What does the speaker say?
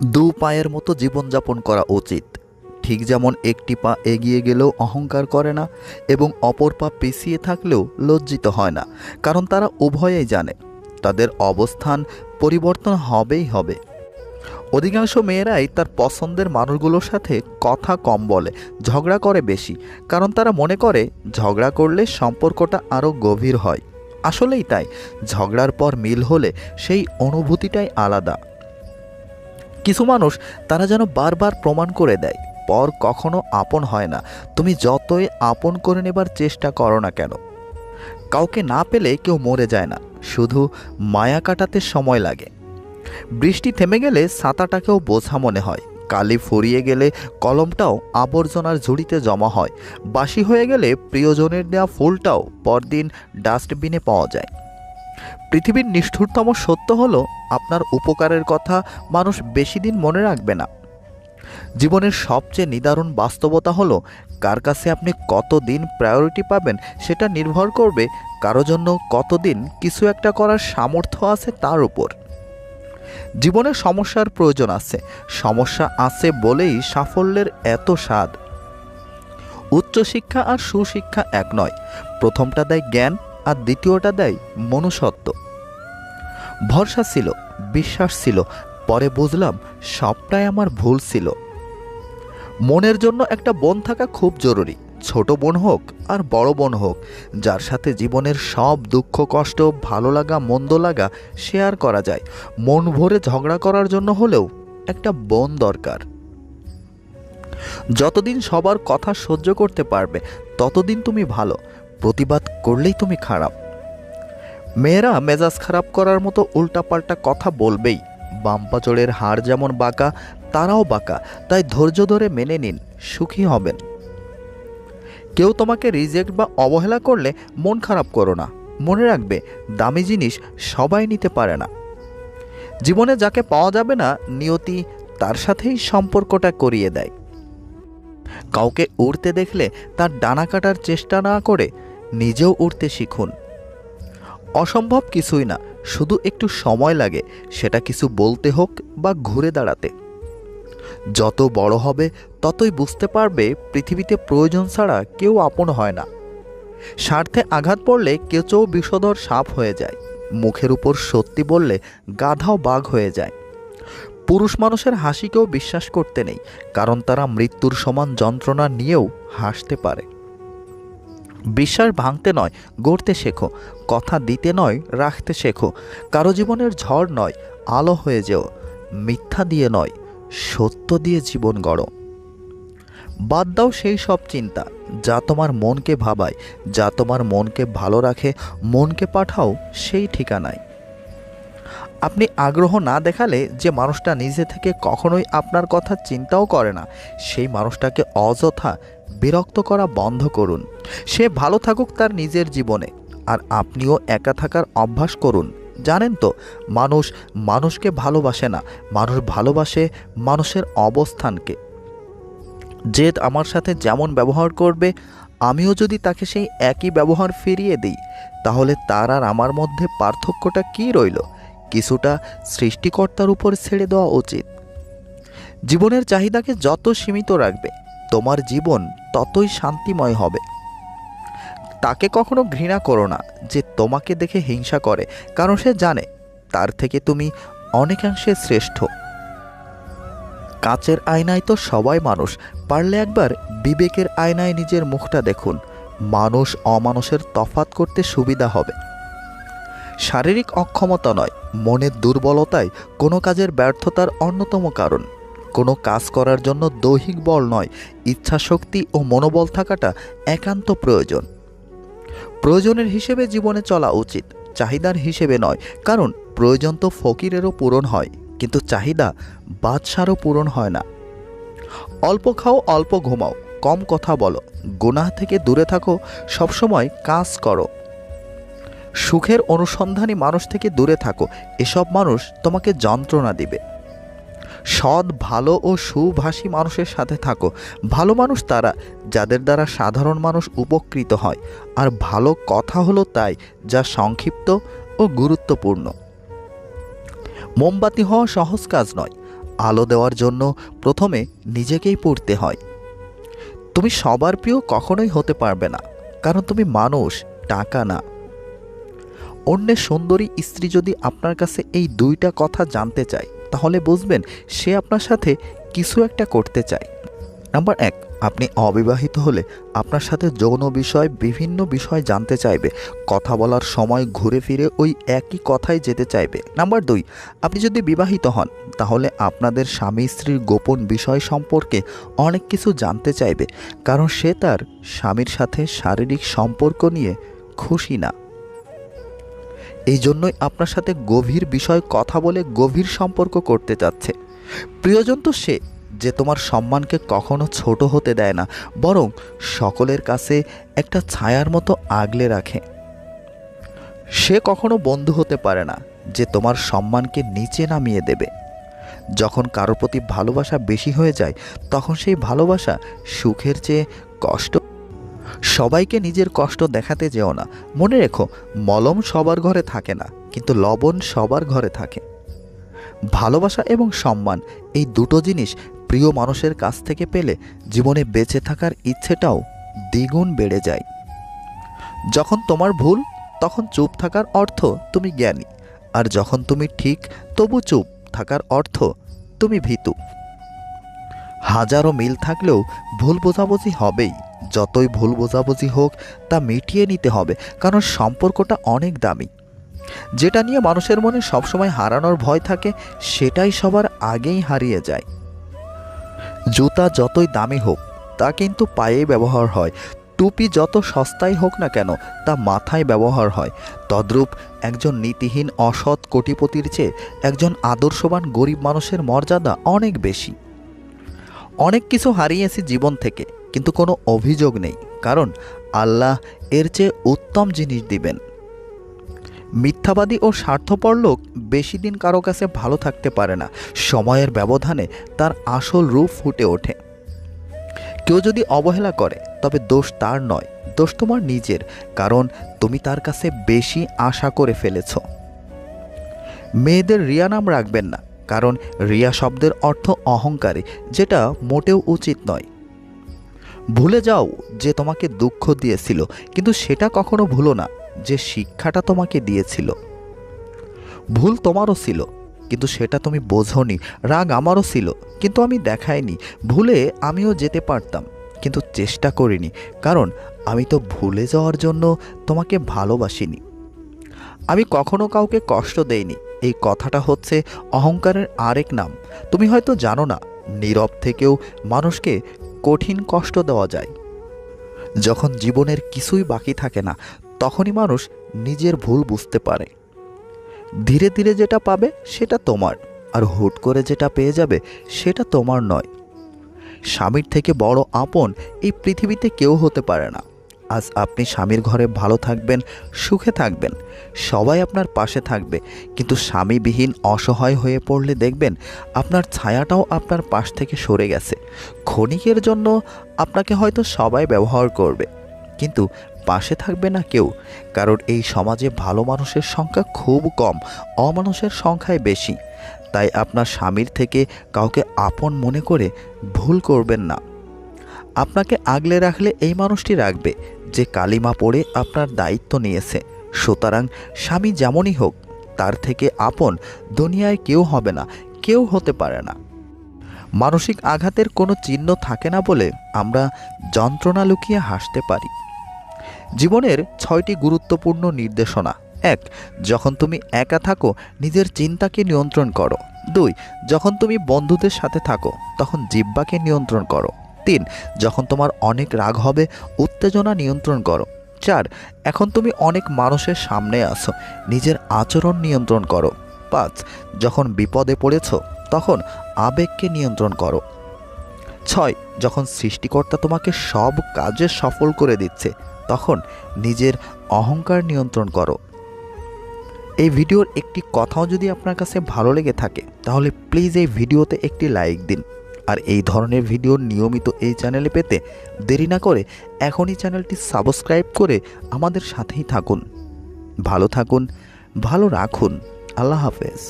দু পায়ের মতো জীবনযাপন করা উচিত। ঠিক যেমন একটি পা এগিয়ে গেলেও অহংকার করে না এবং অপর পা পিছিয়ে থাকলেও লজ্জিত হয় না, কারণ তারা উভয়েই জানে তাদের অবস্থান পরিবর্তন হবেই হবে। অধিকাংশ মেয়েরাই তার পছন্দের মানুষগুলোর সাথে কথা কম বলে, ঝগড়া করে বেশি, কারণ তারা মনে করে ঝগড়া করলে সম্পর্কটা আরও গভীর হয়। আসলেই তাই, ঝগড়ার পর মিল হলে সেই অনুভূতিটাই আলাদা। কিছু মানুষ তারা যেন বারবার প্রমাণ করে দেয় পর কখনো আপন হয় না, তুমি যতই আপন করে নেবার চেষ্টা করো না কেন। কাউকে না পেলে কেউ মরে যায় না, শুধু মায়া কাটাতে সময় লাগে। বৃষ্টি থেমে গেলে ছাতাটাকেও বোঝা মনে হয়, কালি ফুরিয়ে গেলে কলমটাও আবর্জনার ঝুড়িতে জমা হয়, বাসি হয়ে গেলে প্রিয়জনের দেওয়া ফুলটাও পরদিন ডাস্টবিনে পাওয়া যায়। পৃথিবীর নিষ্ঠুরতম সত্য হলো, আপনার উপকারের কথা মানুষ বেশি দিন মনে রাখবে না। জীবনের সবচেয়ে নিদারুণ বাস্তবতা হলো, কার কাছে আপনি কতদিন প্রায়োরিটি পাবেন সেটা নির্ভর করবে কারো জন্য কতদিন কিছু একটা করার সামর্থ্য আছে তার উপর। জীবনে সমস্যার প্রয়োজন আছে, সমস্যা আছে বলেই সাফল্যের এত স্বাদ। উচ্চশিক্ষা আর সুশিক্ষা এক নয়, প্রথমটা দেয় জ্ঞান আর দ্বিতীয়টা দেয় মনুষ্যত্ব। ভরসা ছিল, বিশ্বাস ছিল, পরে বুঝলাম সবটাই আমার ভুল ছিল। মনের জন্য একটা বোন থাকা খুব জরুরি, ছোট বোন হোক আর বড় বোন হোক, যার সাথে জীবনের সব দুঃখ কষ্ট ভালো লাগা মন্দ লাগা শেয়ার করা যায়। মন ভরে ঝগড়া করার জন্য হলেও একটা বোন দরকার। যতদিন সবার কথা সহ্য করতে পারবে ততদিন তুমি ভালো, প্রতিবাদ করলেই তুমি খারাপ। মেয়েরা মেজাজ খারাপ করার মতো উল্টাপাল্টা কথা বলবেই। বাম্পাচোরের হাড় যেমন বাঁকা, তারাও বাঁকা, তাই ধৈর্য ধরে মেনে নিন, সুখী হবেন। কেউ তোমাকে রিজেক্ট বা অবহেলা করলে মন খারাপ করো না, মনে রাখবে দামি জিনিস সবাই নিতে পারে না। জীবনে যাকে পাওয়া যাবে না, নিয়তি তার সাথেই সম্পর্কটা করিয়ে দেয়। কাউকে উড়তে দেখলে তার ডানা কাটার চেষ্টা না করে নিজেও উড়তে শিখুন। অসম্ভব কিছুই না, শুধু একটু সময় লাগে, সেটা কিছু বলতে হোক বা ঘুরে দাঁড়াতে। যত বড় হবে ততই বুঝতে পারবে পৃথিবীতে প্রয়োজন ছাড়া কেউ আপন হয় না। স্বার্থে আঘাত পড়লে কেঁচো বিষধর সাপ হয়ে যায়, মুখের উপর সত্যি বললে গাধাও বাঘ হয়ে যায়। পুরুষ মানুষের হাসিকেও বিশ্বাস করতে নেই, কারণ তারা মৃত্যুর সমান যন্ত্রণা নিয়েও হাসতে পারে। বিশ্বাস ভাঙতে নয়, গড়তে শেখো। কথা দিতে নয়, রাখতে শেখো। কারো জীবনের ঝড় নয়, আলো হয়ে যেও। মিথ্যা দিয়ে নয়, সত্য দিয়ে জীবন গড়ো। বাদ দাও সেই সব চিন্তা যা তোমার মনকে ভাবায়, যা তোমার মনকে ভালো রাখে। মনকে পাঠাও সেই ঠিকানায়। আপনি আগ্রহ না দেখালে যে মানুষটা নিজে থেকে কখনোই আপনার কথা চিন্তাও করে না, সেই মানুষটাকে অযথা বিরক্ত করা বন্ধ করুন। সে ভালো থাকুক তার নিজের জীবনে, আর আপনিও একা থাকার অভ্যাস করুন। জানেন তো, মানুষ মানুষকে ভালোবাসে না, মানুষ ভালোবাসে মানুষের অবস্থানকে। যে আমার সাথে যেমন ব্যবহার করবে, আমিও যদি তাকে সেই একই ব্যবহার ফিরিয়ে দিই, তাহলে তার আর আমার মধ্যে পার্থক্যটা কী রইল? কিছুটা সৃষ্টিকর্তার উপর ছেড়ে দেওয়া উচিত। জীবনের চাহিদাকে যত সীমিত রাখবে, তোমার জীবন ততই শান্তিময় হবে। তাকে কখনো ঘৃণা করো না যে তোমাকে দেখে হিংসা করে, কারণ সে জানে তার থেকে তুমি অনেকাংশে শ্রেষ্ঠ। কাচের আয়নায় তো সবাই মানুষ, পারলে একবার বিবেকের আয়নায় নিজের মুখটা দেখুন। মানুষ অমানুষের তফাৎ করতে সুবিধা হবে। শারীরিক অক্ষমতা নয়, মনের দুর্বলতাই কোনো কাজের ব্যর্থতার অন্যতম কারণ। কোনো কাজ করার জন্য দৈহিক বল নয়, ইচ্ছাশক্তি ও মনোবল থাকাটা একান্ত প্রয়োজন। প্রয়োজনের হিসেবে জীবনে চলা উচিত, চাহিদার হিসেবে নয়, কারণ প্রয়োজন তো ফকিরেরও পূরণ হয়, কিন্তু চাহিদা বাদশারও পূরণ হয় না। অল্প খাও, অল্প ঘুমাও, কম কথা বলো, গুনাহ থেকে দূরে থাকো, সবসময় কাজ করো। সুখের অনুসন্ধানী মানুষ থেকে দূরে থাকো, এসব মানুষ তোমাকে যন্ত্রণা দিবে। সৎ, ভালো ও সুভাষী মানুষের সাথে থাকো। ভালো মানুষ তারা যাদের দ্বারা সাধারণ মানুষ উপকৃত হয়, আর ভালো কথা হলো তাই যা সংক্ষিপ্ত ও গুরুত্বপূর্ণ। মোমবাতি হওয়া সহজ কাজ নয়, আলো দেওয়ার জন্য প্রথমে নিজেকেই পড়তে হয়। তুমি সবার প্রিয় কখনোই হতে পারবে না, কারণ তুমি মানুষ, টাকা না। অন্যের সুন্দরী স্ত্রী যদি আপনার কাছে এই দুইটা কথা জানতে চায়, তাহলে বুঝবেন সে আপনার সাথে কিছু একটা করতে চায়। নাম্বার 1, আপনি অবিবাহিত হলে আপনার সাথে যৌন বিষয় বিভিন্ন বিষয় জানতে চাইবে, কথা বলার সময় ঘুরে ফিরে ওই একই কথাই যেতে চাইবে। নাম্বার 2, আপনি যদি বিবাহিত হন তাহলে আপনাদের স্বামী স্ত্রীর গোপন বিষয় সম্পর্কে অনেক কিছু জানতে চাইবে, কারণ সে তার স্বামীর সাথে শারীরিক সম্পর্ক নিয়ে খুশি না। এই জন্যই আপনার সাথে গভীর বিষয় কথা বলে গভীর সম্পর্ক করতে চাচ্ছে। প্রিয়জন তো সে যে তোমার সম্মানকে কখনো ছোট হতে দেয় না, বরং সকলের কাছে একটা ছায়ার মতো আগলে রাখে। সে কখনো বন্ধু হতে পারে না যে তোমার সম্মানকে নিচে নামিয়ে দেবে। যখন কারোর প্রতি ভালোবাসা বেশি হয়ে যায়, তখন সেই ভালোবাসা সুখের চেয়ে কষ্ট। সবাইকে নিজের কষ্ট দেখাতে যেও না। মনে রেখো, মলম সবার ঘরে থাকে না, কিন্তু লবণ সবার ঘরে থাকে। ভালোবাসা এবং সম্মান, এই দুটো জিনিস প্রিয় মানুষের কাছ থেকে পেলে জীবনে বেঁচে থাকার ইচ্ছেটাও দ্বিগুণ বেড়ে যায়। যখন তোমার ভুল, তখন চুপ থাকার অর্থ তুমি জ্ঞানী, আর যখন তুমি ঠিক তবু চুপ থাকার অর্থ তুমি ভীতু। হাজারো মিল থাকলেও ভুল বোঝাবুঝি হবেই। যতই ভুল বোঝাবুঝি হোক, তা মিটিয়ে নিতে হবে, কারণ সম্পর্কটা অনেক দামি। যেটা নিয়ে মানুষের মনে সবসময় হারানোর ভয় থাকে, সেটাই সবার আগেই হারিয়ে যায়। জুতা যতই দামি হোক, তা কিন্তু পায়েই ব্যবহার হয়। টুপি যত সস্তাই হোক না কেন, তা মাথায় ব্যবহার হয়। তদ্রূপ একজন নীতিহীন অসৎ কোটিপতির চেয়ে একজন আদর্শবান গরিব মানুষের মর্যাদা অনেক বেশি। অনেক কিছু হারিয়েছি জীবন থেকে, কিন্তু কোনো অভিযোগ নেই, কারণ আল্লাহ এর চেয়ে উত্তম জিনিস দিবেন। মিথ্যাবাদী ও স্বার্থপর লোক বেশি দিন কারো কাছে ভালো থাকতে পারে না। সময়ের ব্যবধানে তার আসল রূপ ফুটে ওঠে। কেউ যদি অবহেলা করে, তবে দোষ তার নয়, দোষ তোমার নিজের, কারণ তুমি তার কাছে বেশি আশা করে ফেলেছ। মেয়েদের রিয়া নাম রাখবেন না, কারণ রিয়া শব্দের অর্থ অহংকারী, যেটা মোটেও উচিত নয়। ভুলে যাও যে তোমাকে দুঃখ দিয়েছিল, কিন্তু সেটা কখনো ভুলো না যে শিক্ষাটা তোমাকে দিয়েছিল। ভুল তোমারও ছিল, কিন্তু সেটা তুমি বোঝোনি। রাগ আমারও ছিল, কিন্তু আমি দেখাইনি। ভুলে আমিও যেতে পারতাম, কিন্তু চেষ্টা করিনি, কারণ আমি তো ভুলে যাওয়ার জন্য তোমাকে ভালোবাসিনি। আমি কখনো কাউকে কষ্ট দেইনি, এই কথাটা হচ্ছে অহংকারের আরেক নাম। তুমি হয়তো জানো না, নীরব থেকেও মানুষকে কঠিন কষ্ট দেওয়া যায়। যখন জীবনের কিছুই বাকি থাকে না, তখনই মানুষ নিজের ভুল বুঝতে পারে। ধীরে ধীরে যেটা পাবে সেটা তোমার, আর হুট করে যেটা পেয়ে যাবে সেটা তোমার নয়। স্বামীর থেকে বড় আপন এই পৃথিবীতে কেউ হতে পারে না। আজ আপনি স্বামীর ঘরে ভালো থাকবেন, সুখে থাকবেন, সবাই আপনার পাশে থাকবে, কিন্তু স্বামীবিহীন অসহায় হয়ে পড়লে দেখবেন আপনার ছায়াটাও আপনার পাশ থেকে সরে গেছে। ক্ষণিকের জন্য আপনাকে হয়তো সবাই ব্যবহার করবে, কিন্তু পাশে থাকবে না কেউ, কারণ এই সমাজে ভালো মানুষের সংখ্যা খুব কম, অমানুষের সংখ্যাই বেশি। তাই আপনার স্বামীর থেকে কাউকে আপন মনে করে ভুল করবেন না। আপনাকে আগলে রাখলে এই মানুষটি রাখবে যে কালিমা পড়ে আপনার দায়িত্ব নিয়েছে। সুতরাং স্বামী যেমনই হোক, তার থেকে আপন দুনিয়ায় কেউ হবে না, কেউ হতে পারে না। মানসিক আঘাতের কোনো চিহ্ন থাকে না বলে আমরা যন্ত্রণা লুকিয়ে হাসতে পারি। জীবনের 6টি গুরুত্বপূর্ণ নির্দেশনা। 1, যখন তুমি একা থাকো নিজের চিন্তাকে নিয়ন্ত্রণ করো। 2, যখন তুমি বন্ধুদের সাথে থাকো তখন জিহ্বাকে নিয়ন্ত্রণ করো। 3, যখন তোমার অনেক রাগ হবে উত্তেজনা নিয়ন্ত্রণ করো। 4, এখন তুমি অনেক মানুষের সামনে আসো, নিজের আচরণ নিয়ন্ত্রণ করো। 5, যখন বিপদে পড়েছ তখন আবেগকে নিয়ন্ত্রণ করো। 6, যখন সৃষ্টিকর্তা তোমাকে সব কাজে সফল করে দিচ্ছে তখন নিজের অহংকার নিয়ন্ত্রণ করো। এই ভিডিওর একটি কথাও যদি আপনার কাছে ভালো লেগে থাকে, তাহলে প্লিজ এই ভিডিওতে একটি লাইক দিন। আর এই ধরনের ভিডিও নিয়মিত এই চ্যানেলে পেতে দেরি না করে এখনই চ্যানেলটি সাবস্ক্রাইব করে আমাদের সাথেই থাকুন। ভালো থাকুন, ভালো রাখুন। আল্লাহ হাফেজ।